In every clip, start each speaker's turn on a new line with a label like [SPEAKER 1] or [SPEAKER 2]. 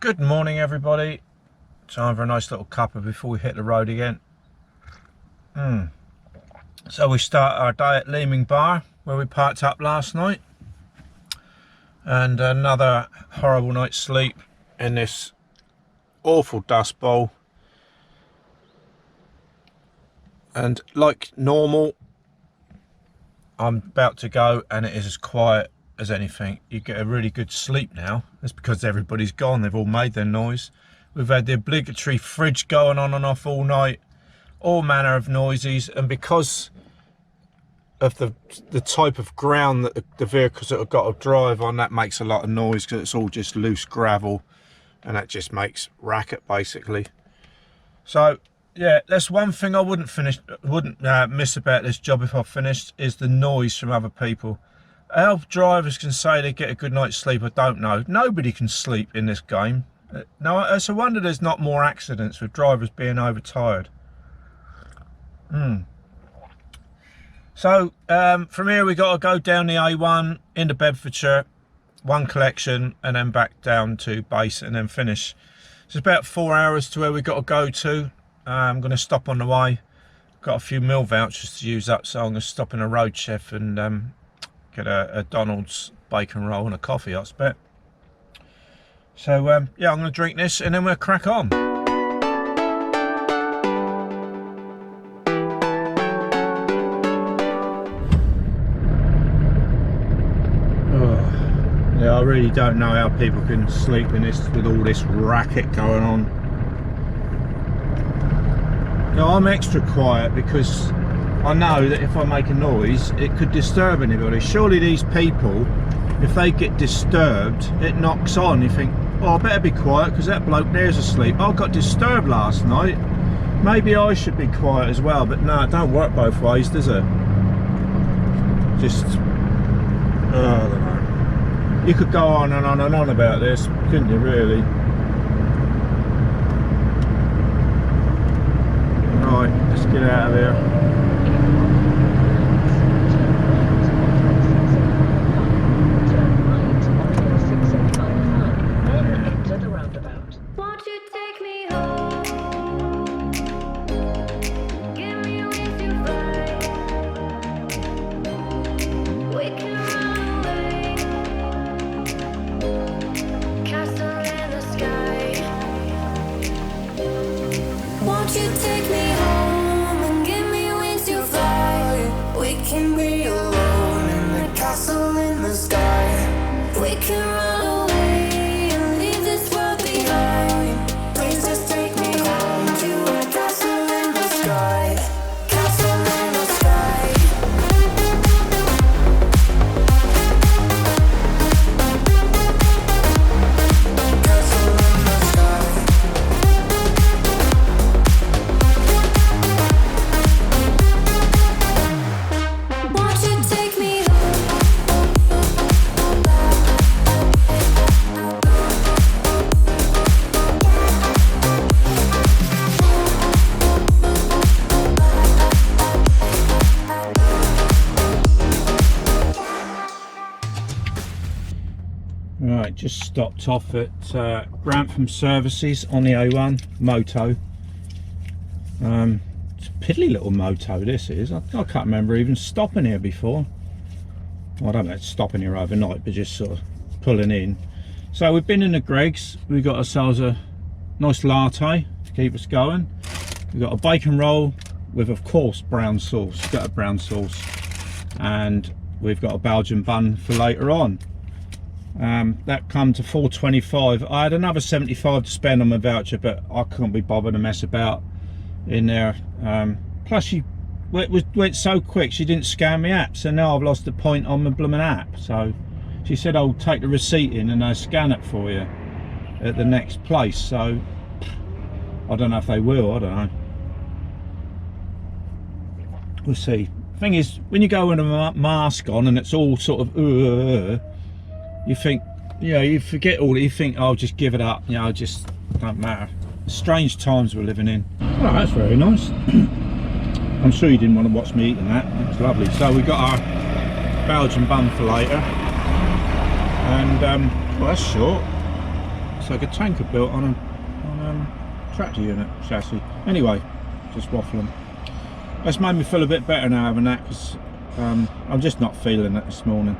[SPEAKER 1] Good morning, everybody. Time for a nice little cuppa before we hit the road again. So we start our day at Leaming Bar, where we parked up last night, and another horrible night's sleep in this awful dust bowl. And like normal, I'm about to go and it is as quiet as anything. You get a really good sleep now. That's because everybody's gone. They've all made their noise. We've had the obligatory fridge going on and off all night, all manner of noises, and because of the type of ground that the vehicles that have got to drive on, that makes a lot of noise because it's all just loose gravel, and that just makes racket basically. So yeah, that's one thing I wouldn't miss about this job if I finished, is the noise from other people. How drivers can say they get a good night's sleep, I don't know. Nobody can sleep in this game. No, it's a wonder there's not more accidents with drivers being overtired. So from here we got to go down the A1 into Bedfordshire, one collection, and then back down to base and then finish. It's about 4 hours to where we got to go to. I'm going to stop on the way. Got a few meal vouchers to use up, so I'm going to stop in a road chef and get a Donald's bacon roll and a coffee, I expect. So yeah, I'm going to drink this and then we'll crack on. Yeah, I really don't know how people can sleep in this with all this racket going on. Now, I'm extra quiet because I know that if I make a noise, it could disturb anybody. Surely these people, if they get disturbed, it knocks on. You think, oh, I better be quiet because that bloke there's asleep. I got disturbed last night. Maybe I should be quiet as well. But no, it don't work both ways, does it? Just, I don't know. You could go on and on and on about this, couldn't you, really? Right, let's get out of here. Right, just stopped off at Grantham Services on the A1 moto. It's a piddly little moto this is. I can't remember even stopping here before. Well, I don't know, stopping here overnight, but just sort of pulling in. So we've been in the Greggs. We got ourselves a nice latte to keep us going. We've got a bacon roll with, of course, brown sauce. Got a brown sauce, and we've got a Belgian bun for later on. That come to $4.25. I had another $75 to spend on my voucher, but I couldn't be bothered to mess about in there. Plus she went so quick she didn't scan my app, so now I've lost a point on my blooming app. So she said, I'll take the receipt in and I'll scan it for you at the next place. So I don't know if they will, I don't know, we'll see. Thing is, when you go with a mask on and it's all sort of you think, you know, you forget all that. You think, oh, just give it up, you know, just don't matter. Strange times we're living in. Oh, that's very nice. I'm sure you didn't want to watch me eating that. It's lovely. So we got our Belgian bun for later, and well, that's short. looks like a tanker built on a tractor unit chassis. Anyway, just waffling. That's made me feel a bit better now having that, because I'm just not feeling it this morning.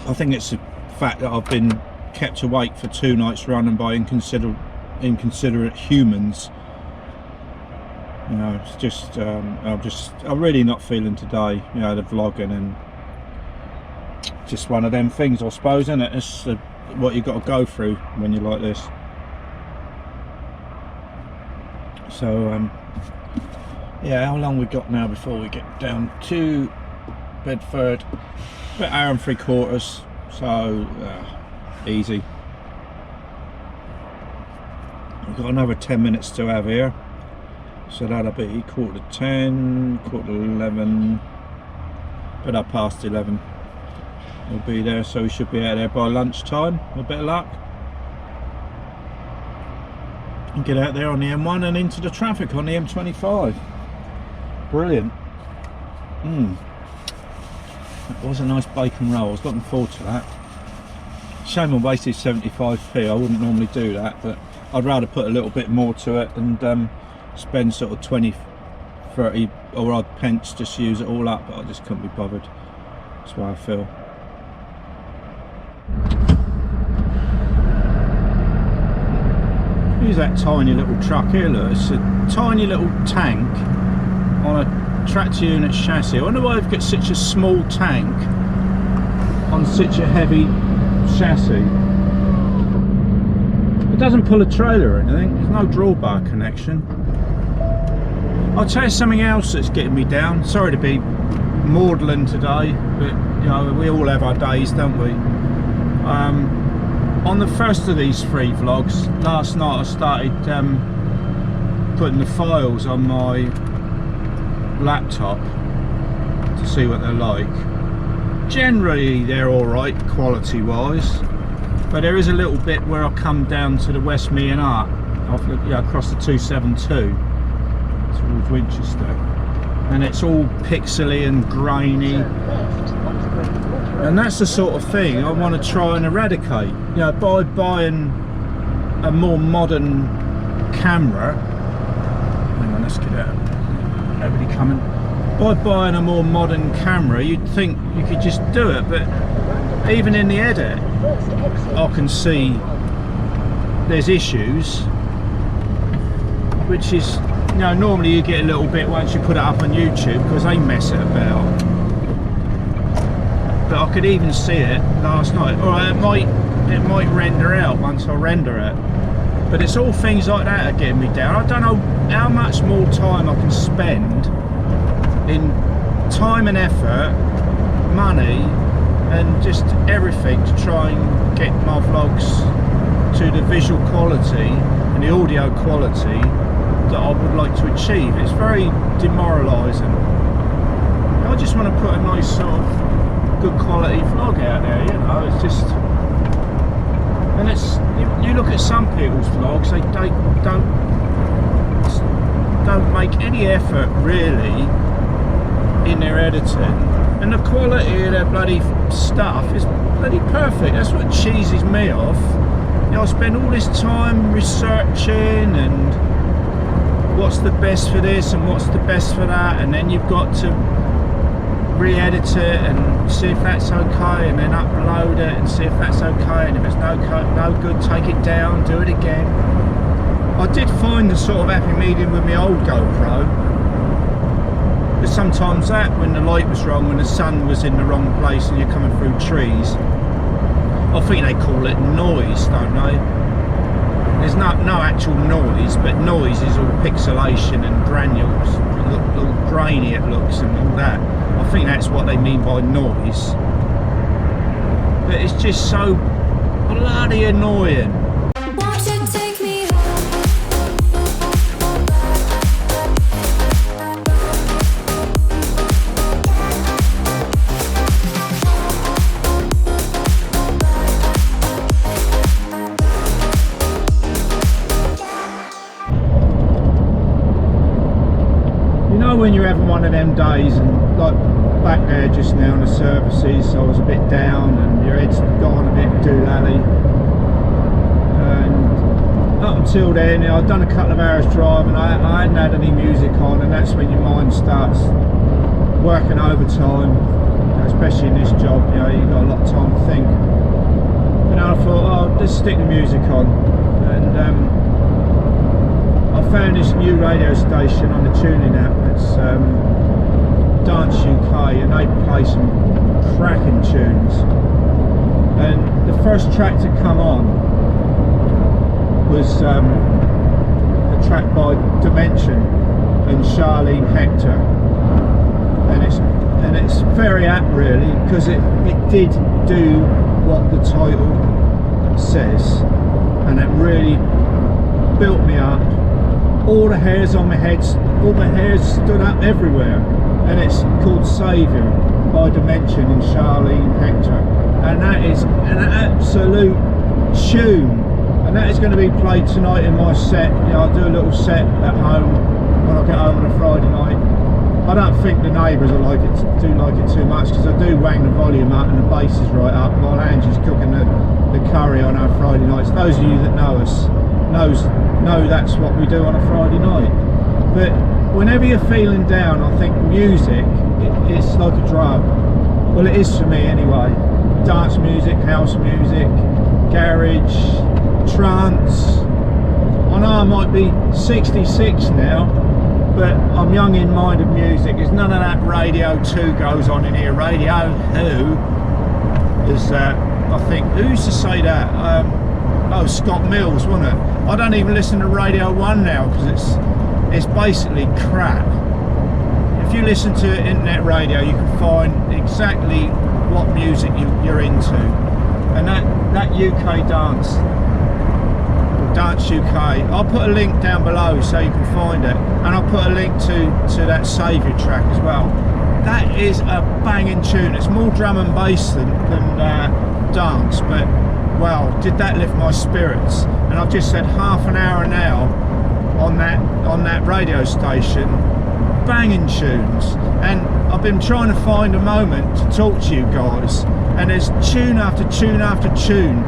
[SPEAKER 1] I think it's the fact that I've been kept awake for 2 nights running by inconsiderate humans. You know, it's just I'm really not feeling today, you know, the vlogging, and just one of them things, I suppose, isn't it? It's what you've got to go through when you're like this. So yeah, how long we got now before we get down to Bedford? About an hour and 3/4, so easy. We've got another 10 minutes to have here, so that'll be 10:15, 11:15, but up past 11 we'll be there, so we should be out there by lunchtime with a bit of luck, and get out there on the M1 and into the traffic on the M25. Brilliant. That was a nice bacon roll. I was looking forward to that. Shame I wasted 75p. I wouldn't normally do that, but I'd rather put a little bit more to it and spend sort of 20, 30 or odd pence, just use it all up, but I just couldn't be bothered. That's why I feel. Here's that tiny little truck here, look. It's a tiny little tank on a tractor unit chassis. I wonder why they've got such a small tank on such a heavy chassis. It doesn't pull a trailer or anything. There's no drawbar connection. I'll tell you something else that's getting me down. Sorry to be maudlin today, but you know, we all have our days, don't we? On the first of these 3 vlogs, last night I started putting the files on my laptop to see what they're like. Generally they're alright quality wise, but there is a little bit where I come down to the West Mean Art across the 272 towards Winchester, and it's all pixely and grainy, and that's the sort of thing I want to try and eradicate, you know, by buying a more modern camera. Hang on, let's get out. Nobody coming. By buying a more modern camera, you'd think you could just do it, but even in the edit I can see there's issues, which is, you know, normally you get a little bit once you put it up on YouTube because they mess it about, but I could even see it last night. Alright, it might render out once I render it, but it's all things like that are getting me down. I don't know how much more time I can spend in time and effort, money, and just everything to try and get my vlogs to the visual quality and the audio quality that I would like to achieve. It's very demoralising. I just want to put a nice sort of good quality vlog out there, you know. It's just, and it's, you look at some people's vlogs, they don't make any effort really in their editing, and the quality of their bloody stuff is bloody perfect. That's what cheeses me off. You know, I spend all this time researching and what's the best for this and what's the best for that, and then you've got to re-edit it and see if that's okay, and then upload it and see if that's okay, and if it's no good, take it down, do it again. I did find the sort of happy medium with my old GoPro. But sometimes that, when the light was wrong, when the sun was in the wrong place and you're coming through trees, I think they call it noise, don't they? There's no actual noise, but noise is all pixelation and granules, all grainy it looks and all that. I think that's what they mean by noise. But it's just so bloody annoying. when you're having one of them days, and like back there just now in the services, I was a bit down and your head's gone a bit doolally. And up until then, I'd done a couple of hours drive and I hadn't had any music on, and that's when your mind starts working overtime, especially in this job. You know, you've got a lot of time to think. And I thought, oh, let's stick the music on. And I found this new radio station on the tuning app. It's Dance UK, and they play some cracking tunes. And the first track to come on was a track by Dimension and Charlene Hector, and it's very apt really, because it did do what the title says, and it really built me up. All the hairs on my head, all my hairs stood up everywhere, and it's called Saviour by Dimension and Charlene Hector, and that is an absolute tune. And that is going to be played tonight in my set. You know, I'll do a little set at home when I get home on a Friday night. I don't think the neighbours will like it too much, because I do wang the volume up and the bass is right up while Angie's cooking the curry on our Friday nights. Those of you that know us know that's what we do on a Friday night. But whenever you're feeling down, I think music, it's like a drug. Well, it is for me anyway. Dance music, house music, garage, trance. I know I might be 66 now, but I'm young in mind of music. There's none of that Radio 2 goes on in here. Radio Who is I think, who used to say that? Oh, Scott Mills, wasn't it? I don't even listen to Radio 1 now, because it's basically crap. If you listen to internet radio, you can find exactly what music you're into. And that UK dance UK, I'll put a link down below so you can find it, and I'll put a link to that Saviour track as well. That is a banging tune. It's more drum and bass than dance, but wow, did that lift my spirits. And I've just said half an hour now on that radio station, banging tunes, and I've been trying to find a moment to talk to you guys, and there's tune after tune after tune.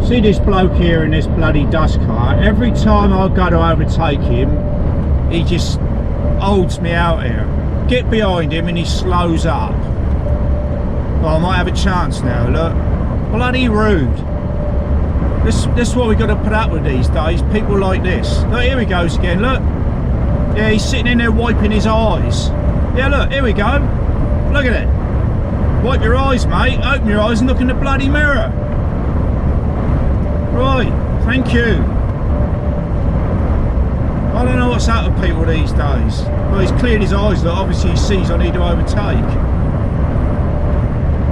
[SPEAKER 1] See this bloke here in this bloody dust car, every time I go to overtake him, he just holds me out here. Get behind him and he slows up. Well, I might have a chance now, look. Bloody rude. This is what we've got to put up with these days, people like this. Look, here he goes again, look. Yeah, he's sitting in there wiping his eyes. Yeah, look, here we go. Look at it. Wipe your eyes, mate. Open your eyes and look in the bloody mirror. Right, thank you. I don't know what's up with people these days. Well, he's cleared his eyes, look. Obviously he sees I need to overtake.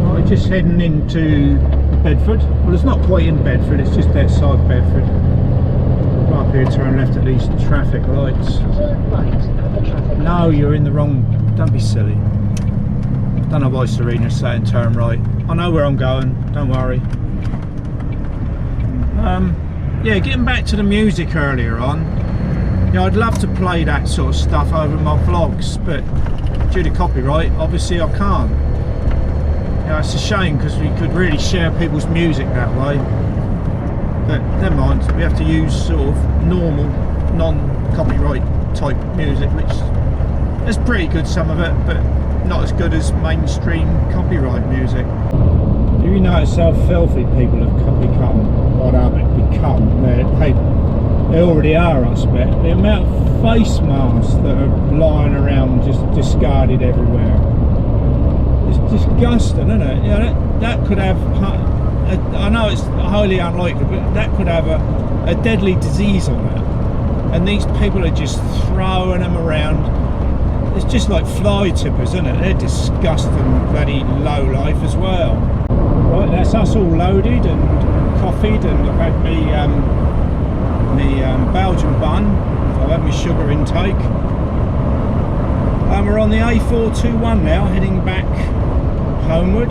[SPEAKER 1] We're just heading into Bedford. Well, it's not quite in Bedford, it's just outside Bedford. Go up here, turn left at these traffic lights.
[SPEAKER 2] Turn right at the traffic.
[SPEAKER 1] No, you're in the wrong. Don't be silly. Don't know why Serena's saying turn right. I know where I'm going, don't worry. Yeah, getting back to the music earlier on, you know, I'd love to play that sort of stuff over my vlogs, but due to copyright, obviously I can't. You know, it's a shame, because we could really share people's music that way. But never mind, we have to use sort of normal, non-copyright type music, which is pretty good, some of it, but not as good as mainstream copyright music. Do you notice how filthy people have become? Well, they haven't become, they already are, I expect. The amount of face masks that are lying around, just discarded everywhere. It's disgusting, isn't it? You know, that could have, I know it's highly unlikely, but that could have a deadly disease on it. And these people are just throwing them around. It's just like fly tippers, isn't it? They're disgusting, bloody low life as well. Right, that's us all loaded and coffeed, and I've had me Belgian bun. I've had my sugar intake. We're on the A421 now, heading back homeward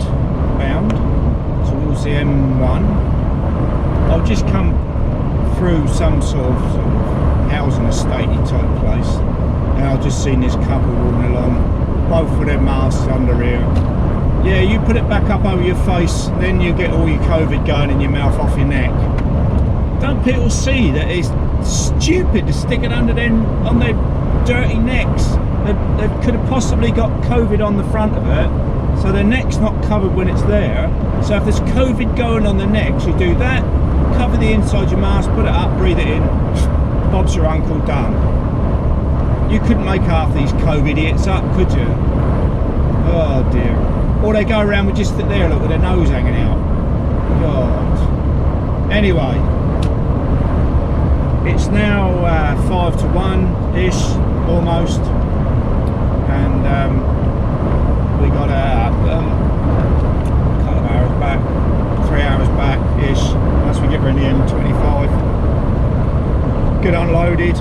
[SPEAKER 1] bound towards the M1. I've just come through some sort of housing estate type place. And I've just seen this couple walking along, both with their masks under here. Yeah, you put it back up over your face, then you get all your COVID going in your mouth off your neck. Don't people see that it's stupid to stick it under them on their dirty necks? They could have possibly got COVID on the front of it, so their neck's not covered when it's there. So if there's COVID going on the necks, you do that, cover the inside of your mask, put it up, breathe it in, Bob's your uncle, done. You couldn't make half these COVID idiots up, could you? Oh dear. Or they go around with just there, look, with their nose hanging out. God. Anyway, it's now 5 to 1-ish, almost. And we got a couple of hours back, 3 hours back-ish, once we get around the M25. Get unloaded.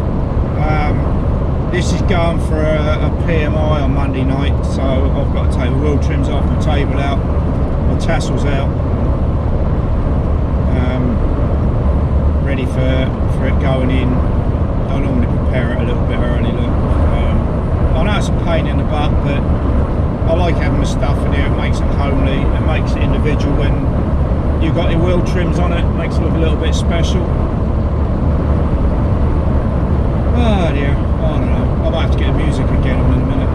[SPEAKER 1] This is going for a PMI on Monday night, so I've got to take the wheel trims off, my table out, my tassels out, ready for it going in. I normally prepare it a little bit early, look. I know it's a pain in the butt, but I like having the stuff in here. It makes it homely, it makes it individual. When you've got your wheel trims on it, it makes it look a little bit special. Oh dear, I don't know. I might have to get the music again in a minute.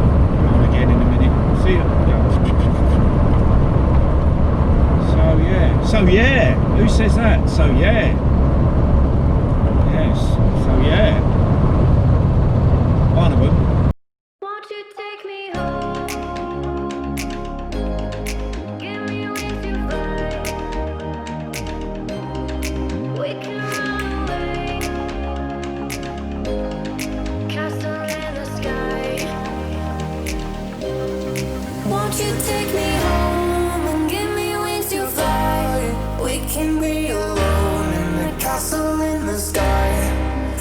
[SPEAKER 1] Again in a minute. See ya. So yeah. So yeah. Who says that? So yeah. Yes. So yeah. One of them.
[SPEAKER 3] Won't you take me home? Give me wings to fly. We can run away. Castle in the sky. Won't you take me home and give me wings to fly? We can be alone in the castle in the sky.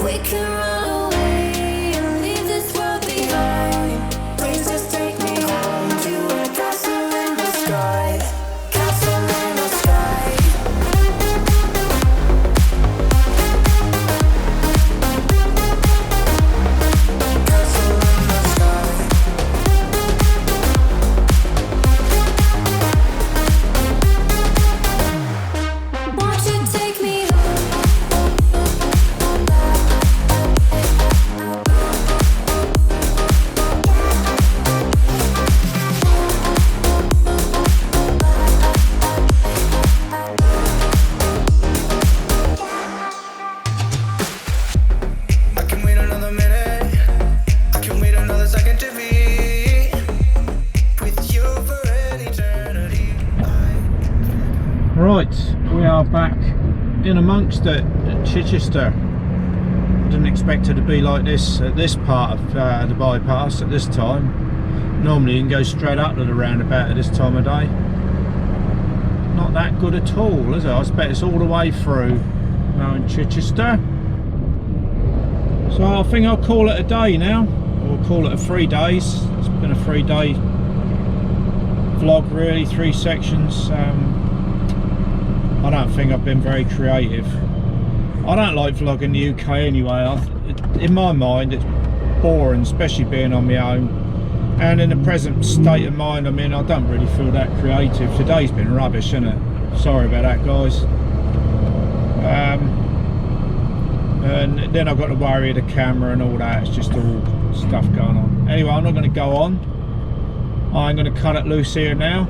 [SPEAKER 3] We can run away and leave this world behind. Please just take me home to a castle in the sky. Castle in the sky. Castle in the sky. Won't you take me I can wait another minute. I can wait another second to be with you for an eternity.
[SPEAKER 1] Right, we are back in amongst it at Chichester. I didn't expect it to be like this at this part of the bypass at this time. Normally you can go straight up to the roundabout at this time of day. Not that good at all, is it? I expect it's all the way through now in Chichester. So I think I'll call it a day now, or call it a 3 days. It's been a 3-day vlog really, 3 sections. I don't think I've been very creative. I don't like vlogging the UK anyway. In my mind it's boring, especially being on my own. And in the present state of mind I'm in, I don't really feel that creative. Today's been rubbish, isn't it? Sorry about that, guys. And then I've got to worry of the camera and all that. It's just all stuff going on. Anyway, I'm not going to go on. I'm going to cut it loose here now.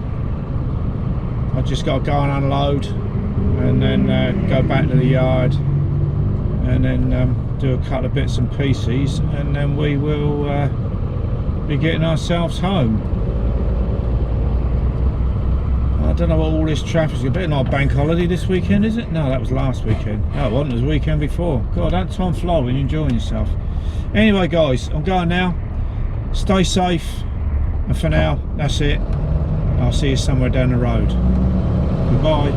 [SPEAKER 1] I've just got to go and unload and then go back to the yard and then do a couple of bits and pieces, and then we will be getting ourselves home. I don't know what all this traffic's a bit. Not a bank holiday this weekend, is it? No, that was last weekend. No, it wasn't. It was the weekend before. God, that time fly when you're enjoying yourself. Anyway, guys, I'm going now. Stay safe, and for now, that's it. I'll see you somewhere down the road. Goodbye.